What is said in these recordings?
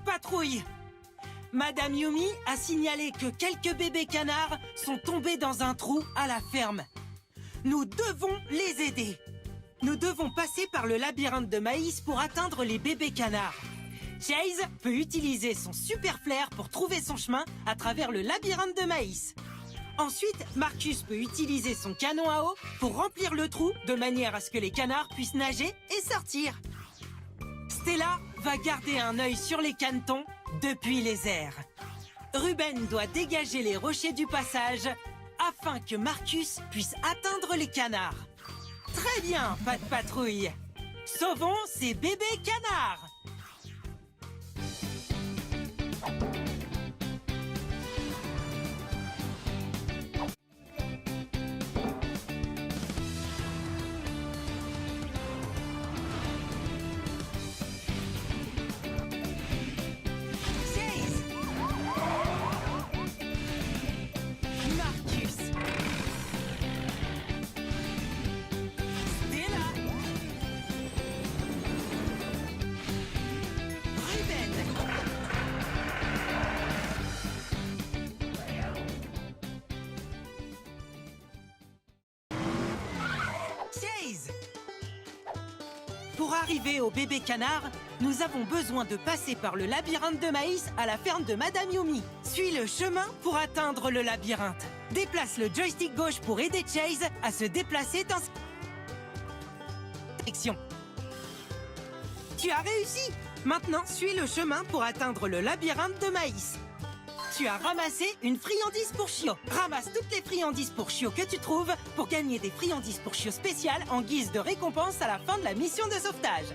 Patrouille! Madame Yumi a signalé que quelques bébés canards sont tombés dans un trou à la ferme. Nous devons les aider. Nous devons passer par le labyrinthe de maïs pour atteindre les bébés canards. Chase peut utiliser son super flair pour trouver son chemin à travers le labyrinthe de maïs. Ensuite, Marcus peut utiliser son canon à eau pour remplir le trou de manière à ce que les canards puissent nager et sortir. Stella va garder un œil sur les canetons depuis les airs. Ruben doit dégager les rochers du passage afin que Marcus puisse atteindre les canards. Très bien, Pat Patrouille. Sauvons ces bébés canards. Pour arriver au bébé canard, nous avons besoin de passer par le labyrinthe de maïs à la ferme de Madame Yumi. Suis le chemin pour atteindre le labyrinthe. Déplace le joystick gauche pour aider Chase à se déplacer dans cette direction. Tu as réussi! Maintenant, suis le chemin pour atteindre le labyrinthe de maïs. Tu as ramassé une friandise pour chiot. Ramasse toutes les friandises pour chiot que tu trouves pour gagner des friandises pour chiot spéciales en guise de récompense à la fin de la mission de sauvetage.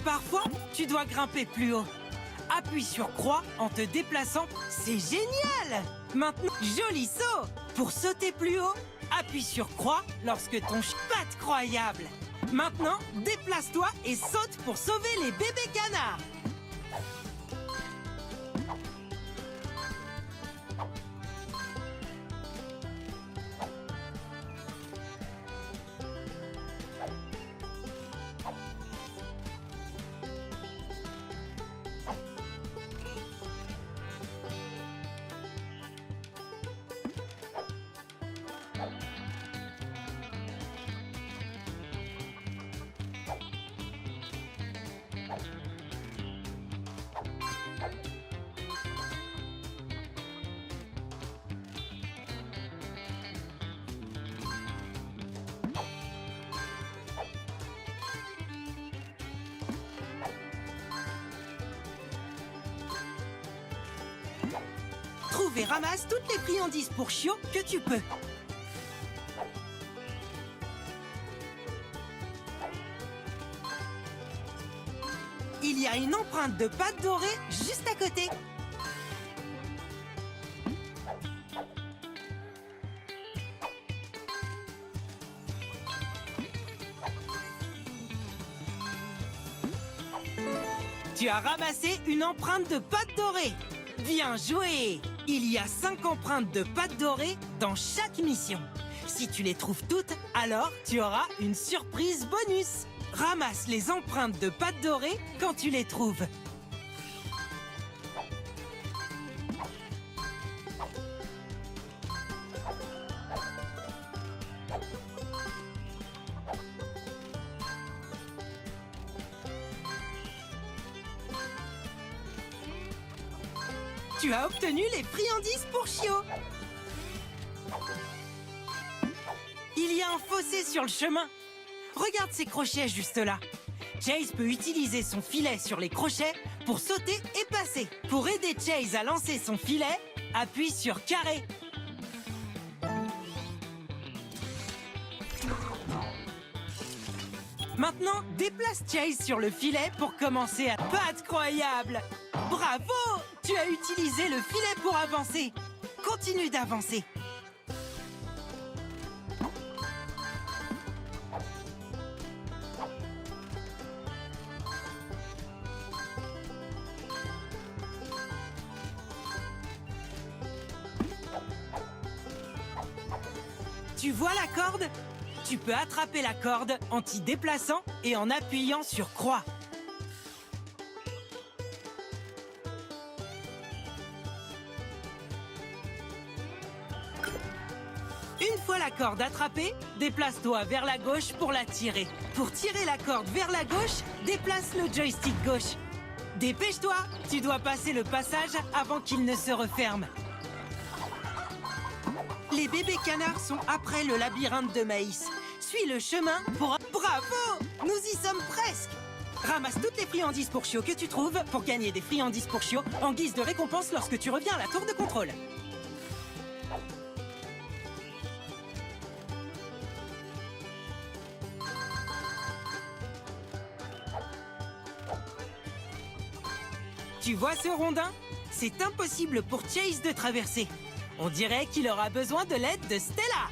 Parfois, tu dois grimper plus haut. Appuie sur croix en te déplaçant. C'est génial! Maintenant, joli saut! Pour sauter plus haut, appuie sur croix lorsque ton patte croyable. Maintenant, déplace-toi et saute pour sauver les bébés canards. Trouve et ramasse toutes les friandises pour chiot que tu peux. Il y a une empreinte de pâte dorée juste à côté. Tu as ramassé une empreinte de pâte dorée. Bien joué! Il y a 5 empreintes de pâte dorée dans chaque mission. Si tu les trouves toutes, alors tu auras une surprise bonus. Ramasse les empreintes de pâte dorée quand tu les trouves. Tu as obtenu les friandises pour chiot. Il y a un fossé sur le chemin. Regarde ces crochets juste là. Chase peut utiliser son filet sur les crochets pour sauter et passer. Pour aider Chase à lancer son filet, appuie sur carré. Maintenant, déplace Chase sur le filet pour commencer à... Patte croyable! Bravo! Tu as utilisé le filet pour avancer. Continue d'avancer. Tu vois la corde? Tu peux attraper la corde en t'y déplaçant et en appuyant sur croix. la corde attrapée, déplace-toi vers la gauche pour la tirer. Pour tirer la corde vers la gauche, déplace le joystick gauche. Dépêche-toi, tu dois passer le passage avant qu'il ne se referme. Les bébés canards sont après le labyrinthe de maïs. Suis le chemin pour... Bravo! Nous y sommes presque! Ramasse toutes les friandises pour chiots que tu trouves pour gagner des friandises pour chiots en guise de récompense lorsque tu reviens à la tour de contrôle. Tu vois ce rondin? C'est impossible pour Chase de traverser. On dirait qu'il aura besoin de l'aide de Stella.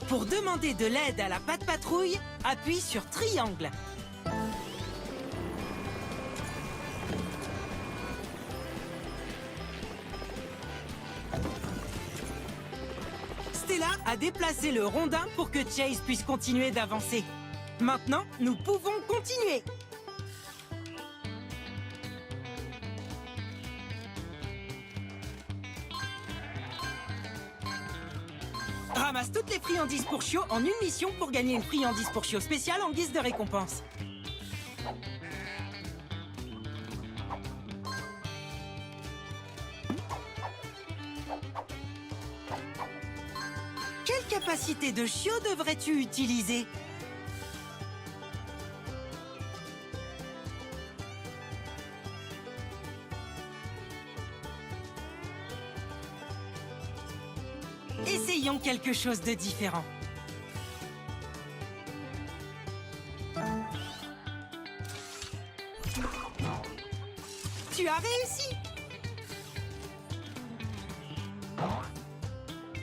Pour demander de l'aide à la patte patrouille, appuie sur triangle. Stella a déplacé le rondin pour que Chase puisse continuer d'avancer. Maintenant, nous pouvons continuer. Ramasse toutes les friandises pour chiots en une mission pour gagner une friandise pour chiots spéciale en guise de récompense. Quelle capacité de chiot devrais-tu utiliser? Essayons quelque chose de différent. Tu as réussi!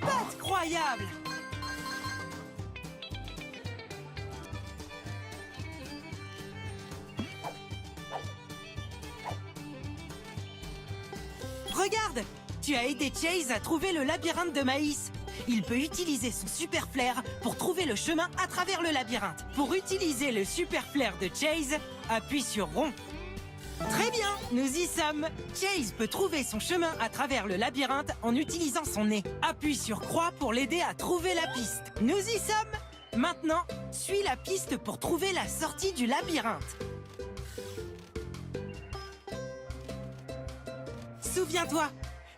Incroyable! Regarde! Tu as aidé Chase à trouver le labyrinthe de maïs. Il peut utiliser son super flair pour trouver le chemin à travers le labyrinthe. Pour utiliser le super flair de Chase, appuie sur rond. Très bien, nous y sommes. Chase peut trouver son chemin à travers le labyrinthe en utilisant son nez. Appuie sur croix pour l'aider à trouver la piste. Nous y sommes. Maintenant, suis la piste pour trouver la sortie du labyrinthe. Souviens-toi,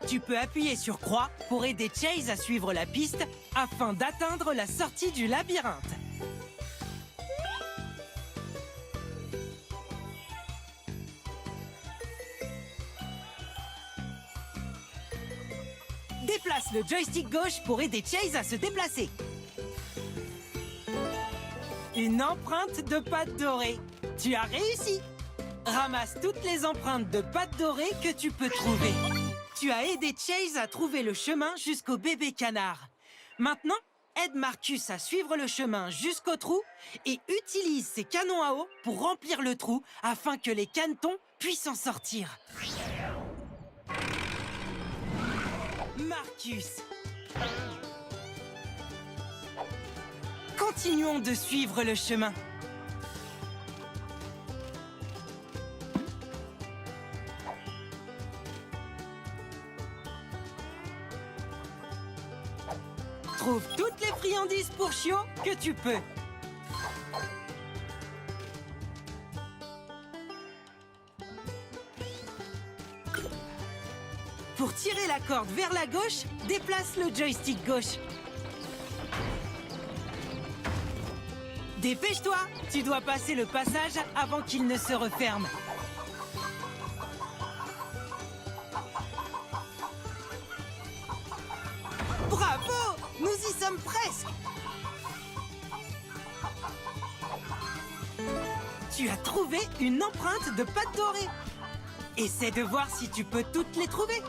tu peux appuyer sur croix pour aider Chase à suivre la piste afin d'atteindre la sortie du labyrinthe. Déplace le joystick gauche pour aider Chase à se déplacer. Une empreinte de pâte dorée. Tu as réussi! Ramasse toutes les empreintes de pâte dorée que tu peux trouver. Tu as aidé Chase à trouver le chemin jusqu'au bébé canard. Maintenant, aide Marcus à suivre le chemin jusqu'au trou et utilise ses canons à eau pour remplir le trou afin que les canetons puissent en sortir. Marcus. Continuons de suivre le chemin. Trouve toutes les friandises pour chiots que tu peux. Pour tirer la corde vers la gauche, déplace le joystick gauche. Dépêche-toi, tu dois passer le passage avant qu'il ne se referme. Bravo! Nous y sommes presque! Tu as trouvé une empreinte de pâte dorée. Essaie de voir si tu peux toutes les trouver.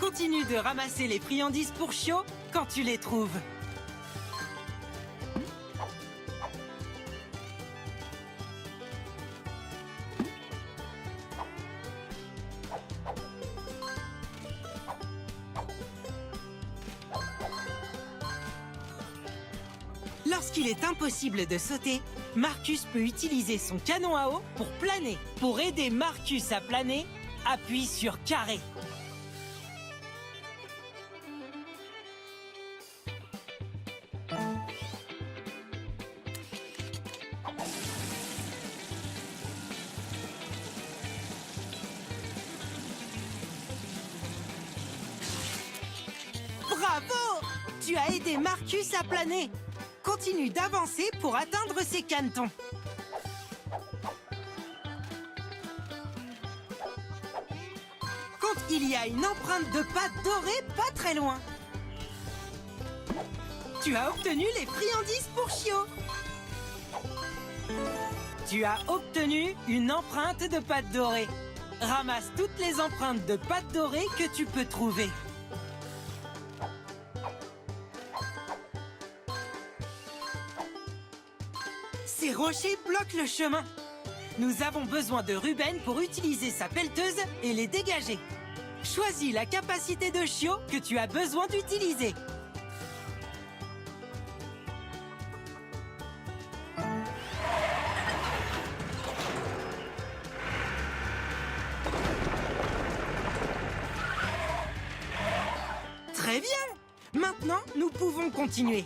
Continue de ramasser les friandises pour chiots quand tu les trouves. Lorsqu'il est impossible de sauter, Marcus peut utiliser son canon à eau pour planer. Pour aider Marcus à planer, appuie sur carré. Bravo! Tu as aidé Marcus à planer. Continue d'avancer pour atteindre ses canetons. Quand il y a une empreinte de pâte dorée pas très loin. Tu as obtenu les friandises pour Chio. Tu as obtenu une empreinte de pâte dorée. Ramasse toutes les empreintes de pâte dorée que tu peux trouver. Ces rochers bloquent le chemin. Nous avons besoin de Ruben pour utiliser sa pelleteuse et les dégager. Choisis la capacité de Chio que tu as besoin d'utiliser. Très bien! Maintenant, nous pouvons continuer.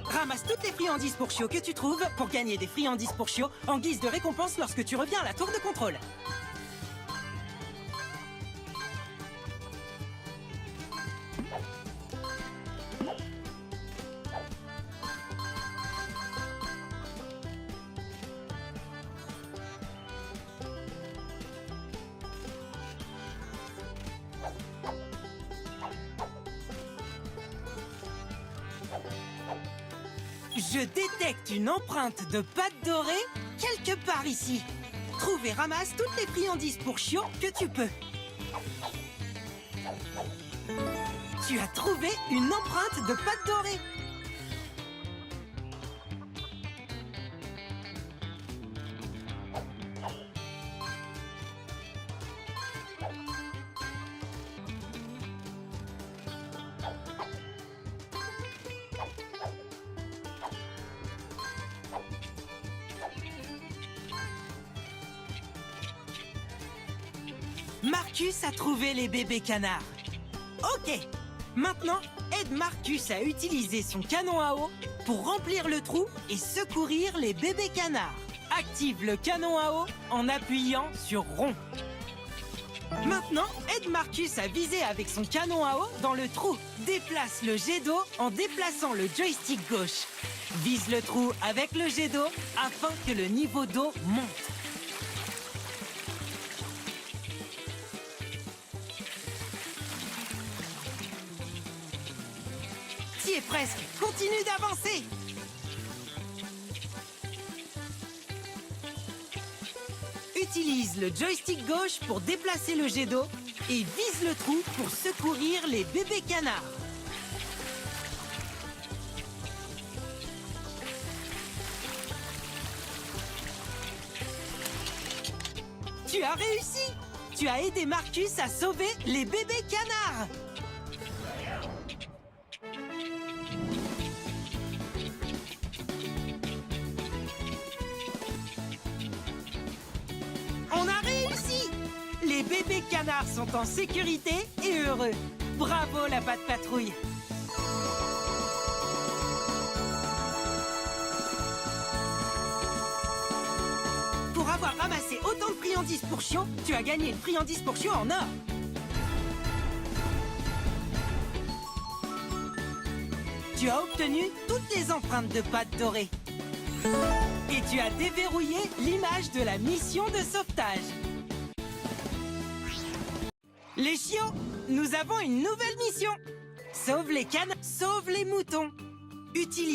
Ramasse toutes les friandises pour Chio que tu trouves pour gagner des friandises pour Chio en guise de récompense lorsque tu reviens à la tour de contrôle. Je détecte une empreinte de pâte dorée quelque part ici. Trouve et ramasse toutes les friandises pour Chio que tu peux. Tu as trouvé une empreinte de pâte dorée. Marcus a trouvé les bébés canards. Ok, maintenant, aide Marcus à utiliser son canon à eau pour remplir le trou et secourir les bébés canards. Active le canon à eau en appuyant sur rond. Maintenant, aide Marcus à viser avec son canon à eau dans le trou. Déplace le jet d'eau en déplaçant le joystick gauche. Vise le trou avec le jet d'eau afin que le niveau d'eau monte. Tu y es presque. Continue d'avancer. Utilise le joystick gauche pour déplacer le jet d'eau et vise le trou pour secourir les bébés canards. Tu as réussi! Tu as aidé Marcus à sauver les bébés canards! On a réussi! Les bébés canards sont en sécurité et heureux. Bravo la patte patrouille! Pour avoir ramassé autant de friandises pour Chio, tu as gagné une friandise pour Chio en or. Tu as obtenu toutes les empreintes de pâte dorée. Et tu as déverrouillé l'image de la mission de sauvetage. Les chiots, nous avons une nouvelle mission. Sauve les cannes, sauve les moutons. Utilise